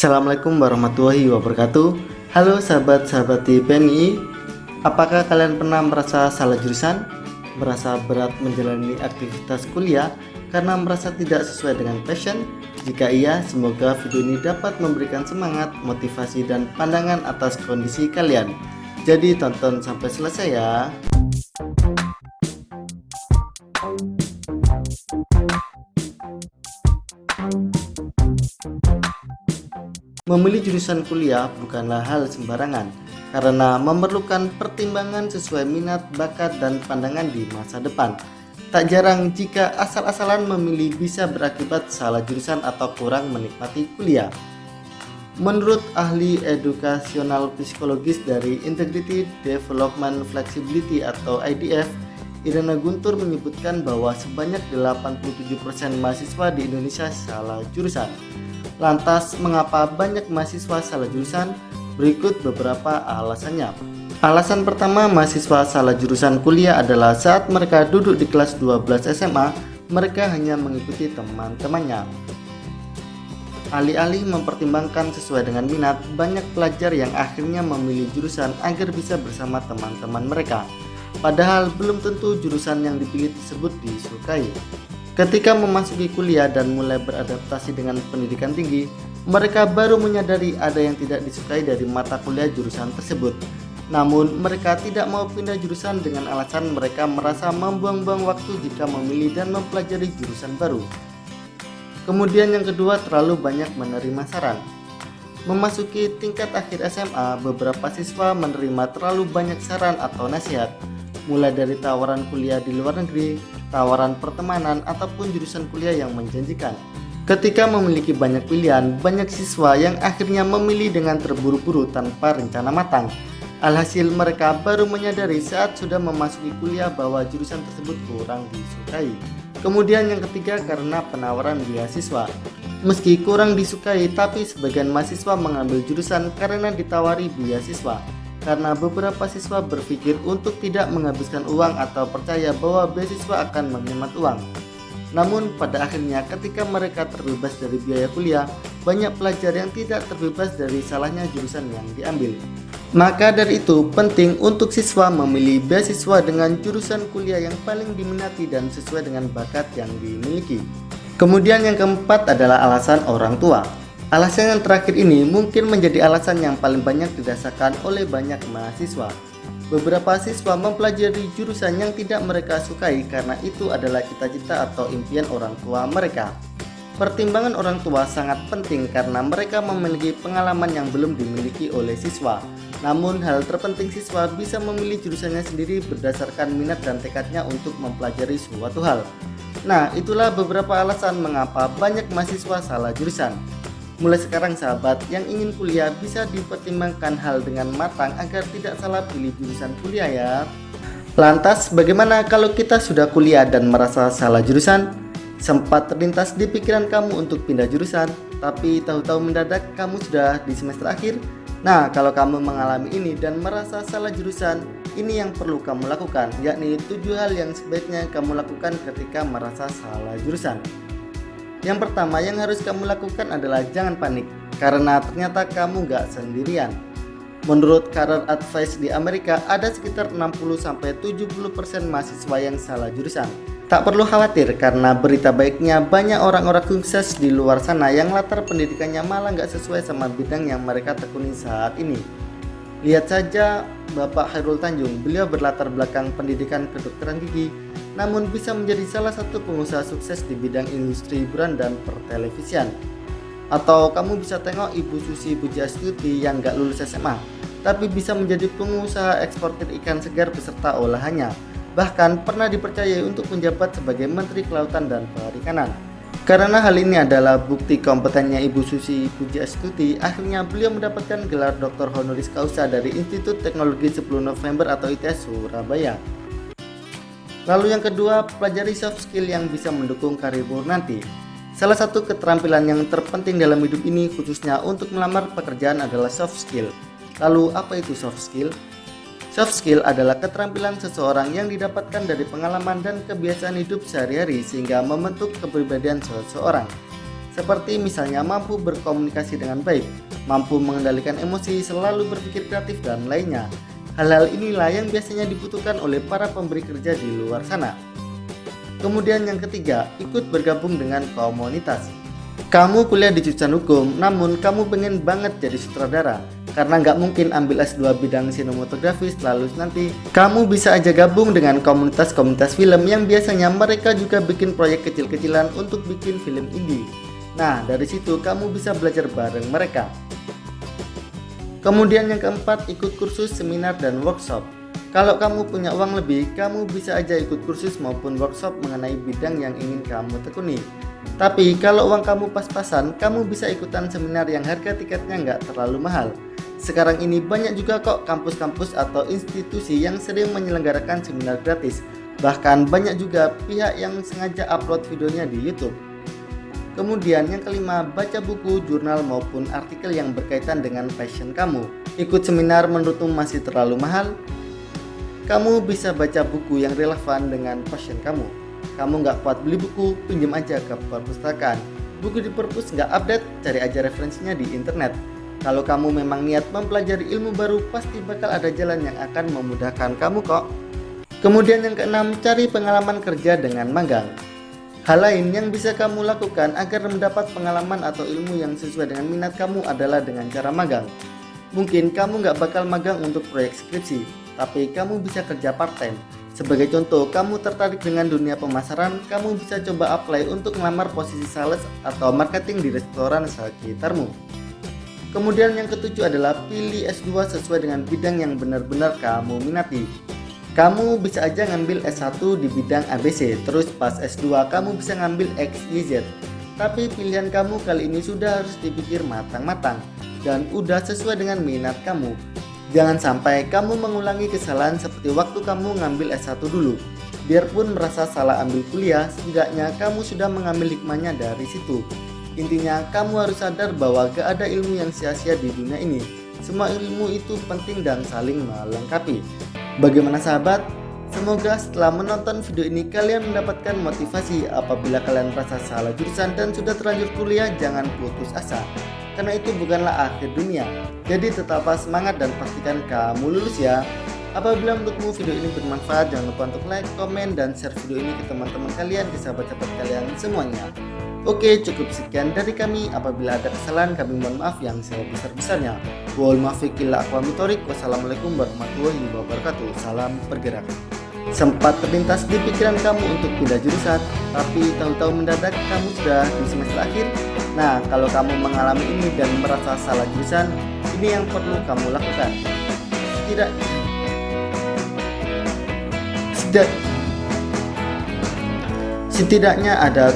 Assalamualaikum warahmatullahi wabarakatuh. Halo sahabat-sahabat di PNI. Apakah kalian pernah merasa salah jurusan? Merasa berat menjalani aktivitas kuliah karena merasa tidak sesuai dengan passion? Jika iya, semoga video ini dapat memberikan semangat, motivasi, dan pandangan atas kondisi kalian. Jadi tonton sampai selesai ya. Memilih jurusan kuliah bukanlah hal sembarangan karena memerlukan pertimbangan sesuai minat, bakat, dan pandangan di masa depan. Tak jarang jika asal-asalan memilih bisa berakibat salah jurusan atau kurang menikmati kuliah. Menurut ahli edukasional psikologis dari Integrity Development Flexibility atau IDF, Irena Guntur menyebutkan bahwa sebanyak 87% mahasiswa di Indonesia salah jurusan. Lantas, mengapa banyak mahasiswa salah jurusan? Berikut beberapa alasannya. Alasan pertama mahasiswa salah jurusan kuliah adalah saat mereka duduk di kelas 12 SMA, mereka hanya mengikuti teman-temannya. Alih-alih mempertimbangkan sesuai dengan minat, banyak pelajar yang akhirnya memilih jurusan agar bisa bersama teman-teman mereka. Padahal belum tentu jurusan yang dipilih tersebut disukai. Ketika memasuki kuliah dan mulai beradaptasi dengan pendidikan tinggi, mereka baru menyadari ada yang tidak disukai dari mata kuliah jurusan tersebut. Namun, mereka tidak mau pindah jurusan dengan alasan mereka merasa membuang-buang waktu jika memilih dan mempelajari jurusan baru. Kemudian yang kedua, terlalu banyak menerima saran. Memasuki tingkat akhir SMA, beberapa siswa menerima terlalu banyak saran atau nasihat, mulai dari tawaran kuliah di luar negeri, tawaran pertemanan, ataupun jurusan kuliah yang menjanjikan. Ketika memiliki banyak pilihan, banyak siswa yang akhirnya memilih dengan terburu-buru tanpa rencana matang. Alhasil mereka baru menyadari saat sudah memasuki kuliah bahwa jurusan tersebut kurang disukai. Kemudian yang ketiga, karena penawaran beasiswa. Meski kurang disukai, tapi sebagian mahasiswa mengambil jurusan karena ditawari beasiswa. Karena beberapa siswa berpikir untuk tidak menghabiskan uang atau percaya bahwa beasiswa akan menghemat uang. Namun pada akhirnya ketika mereka terbebas dari biaya kuliah, banyak pelajar yang tidak terbebas dari salahnya jurusan yang diambil. Maka dari itu penting untuk siswa memilih beasiswa dengan jurusan kuliah yang paling diminati dan sesuai dengan bakat yang dimiliki. Kemudian yang keempat adalah alasan orang tua. Alasan yang terakhir ini mungkin menjadi alasan yang paling banyak dirasakan oleh banyak mahasiswa. Beberapa siswa mempelajari jurusan yang tidak mereka sukai karena itu adalah cita-cita atau impian orang tua mereka. Pertimbangan orang tua sangat penting karena mereka memiliki pengalaman yang belum dimiliki oleh siswa. Namun hal terpenting siswa bisa memilih jurusannya sendiri berdasarkan minat dan tekadnya untuk mempelajari suatu hal. Nah, itulah beberapa alasan mengapa banyak mahasiswa salah jurusan. Mulai sekarang sahabat yang ingin kuliah bisa dipertimbangkan hal dengan matang agar tidak salah pilih jurusan kuliah ya. Lantas bagaimana kalau kita sudah kuliah dan merasa salah jurusan? Sempat terlintas di pikiran kamu untuk pindah jurusan, tapi tahu-tahu mendadak kamu sudah di semester akhir? Nah, kalau kamu mengalami ini dan merasa salah jurusan, ini yang perlu kamu lakukan, yakni 7 hal yang sebaiknya kamu lakukan ketika merasa salah jurusan. Yang pertama yang harus kamu lakukan adalah jangan panik, karena ternyata kamu gak sendirian. Menurut Career Advice di Amerika, ada sekitar 60-70% mahasiswa yang salah jurusan. Tak perlu khawatir karena berita baiknya banyak orang-orang sukses di luar sana yang latar pendidikannya malah gak sesuai sama bidang yang mereka tekuni saat ini. Lihat saja Bapak Khairul Tanjung, beliau berlatar belakang pendidikan kedokteran gigi, namun bisa menjadi salah satu pengusaha sukses di bidang industri hiburan dan pertelevisian. Atau kamu bisa tengok Ibu Susi Pujiastuti yang gak lulus SMA, tapi bisa menjadi pengusaha eksportir ikan segar beserta olahannya. Bahkan pernah dipercayai untuk menjabat sebagai Menteri Kelautan dan Perikanan. Karena hal ini adalah bukti kompetennya Ibu Susi Pujiastuti, akhirnya beliau mendapatkan gelar Dr. Honoris Causa dari Institut Teknologi 10 November atau ITS Surabaya. Lalu yang kedua, pelajari soft skill yang bisa mendukung karirmu nanti. Salah satu keterampilan yang terpenting dalam hidup ini khususnya untuk melamar pekerjaan adalah soft skill. Lalu apa itu soft skill? Soft skill adalah keterampilan seseorang yang didapatkan dari pengalaman dan kebiasaan hidup sehari-hari sehingga membentuk kepribadian seseorang. seperti misalnya mampu berkomunikasi dengan baik, mampu mengendalikan emosi, selalu berpikir kreatif, dan lainnya. Hal-hal inilah yang biasanya dibutuhkan oleh para pemberi kerja di luar sana. Kemudian yang ketiga, ikut bergabung dengan komunitas. Kamu kuliah di jurusan hukum, namun kamu pengen banget jadi sutradara. Karena nggak mungkin ambil S2 bidang sinematografi, lalu nanti kamu bisa aja gabung dengan komunitas-komunitas film yang biasanya mereka juga bikin proyek kecil-kecilan untuk bikin film indie. Nah, dari situ kamu bisa belajar bareng mereka. Kemudian yang keempat, ikut kursus, seminar, dan workshop. Kalau kamu punya uang lebih, kamu bisa aja ikut kursus maupun workshop mengenai bidang yang ingin kamu tekuni. Tapi kalau uang kamu pas-pasan, kamu bisa ikutan seminar yang harga tiketnya nggak terlalu mahal. Sekarang ini banyak juga kok kampus-kampus atau institusi yang sering menyelenggarakan seminar gratis. Bahkan banyak juga pihak yang sengaja upload videonya di YouTube. Kemudian yang kelima, baca buku, jurnal maupun artikel yang berkaitan dengan passion kamu. Ikut seminar menurutmu masih terlalu mahal? Kamu bisa baca buku yang relevan dengan passion kamu. Kamu nggak kuat beli buku, pinjam aja ke perpustakaan. Buku di perpus nggak update, cari aja referensinya di internet. Kalau kamu memang niat mempelajari ilmu baru, pasti bakal ada jalan yang akan memudahkan kamu kok. Kemudian yang keenam, cari pengalaman kerja dengan magang. Hal lain yang bisa kamu lakukan agar mendapat pengalaman atau ilmu yang sesuai dengan minat kamu adalah dengan cara magang. Mungkin kamu nggak bakal magang untuk proyek skripsi, tapi kamu bisa kerja part-time. Sebagai contoh, kamu tertarik dengan dunia pemasaran, kamu bisa coba apply untuk melamar posisi sales atau marketing di restoran sekitarmu. Kemudian yang ketujuh adalah pilih S2 sesuai dengan bidang yang benar-benar kamu minati. Kamu bisa aja ngambil S1 di bidang ABC, terus pas S2 kamu bisa ngambil XYZ. Tapi pilihan kamu kali ini sudah harus dipikir matang-matang dan udah sesuai dengan minat kamu. Jangan sampai kamu mengulangi kesalahan seperti waktu kamu ngambil S1 dulu. Biarpun merasa salah ambil kuliah, setidaknya kamu sudah mengambil hikmahnya dari situ. Intinya kamu harus sadar bahwa gak ada ilmu yang sia-sia di dunia ini. Semua ilmu itu penting dan saling melengkapi. Bagaimana sahabat? Semoga setelah menonton video ini kalian mendapatkan motivasi. Apabila kalian merasa salah jurusan dan sudah terlanjur kuliah, jangan putus asa. Karena itu bukanlah akhir dunia. Jadi tetaplah semangat dan pastikan kamu lulus ya. Apabila menurutmu video ini bermanfaat, jangan lupa untuk like, komen, dan share video ini ke teman-teman kalian, ke sahabat-sahabat kalian semuanya. Oke, cukup sekian dari kami. Apabila ada kesalahan, kami mohon maaf yang sebesar-besarnya. Wassalamualaikum warahmatullahi wabarakatuh. Salam bergerak. Sempat terlintas di pikiran kamu untuk pindah jurusan, tapi tahu-tahu mendadak kamu sudah di semester akhir. Nah, kalau kamu mengalami ini dan merasa salah jurusan, ini yang perlu kamu lakukan. Setidaknya ada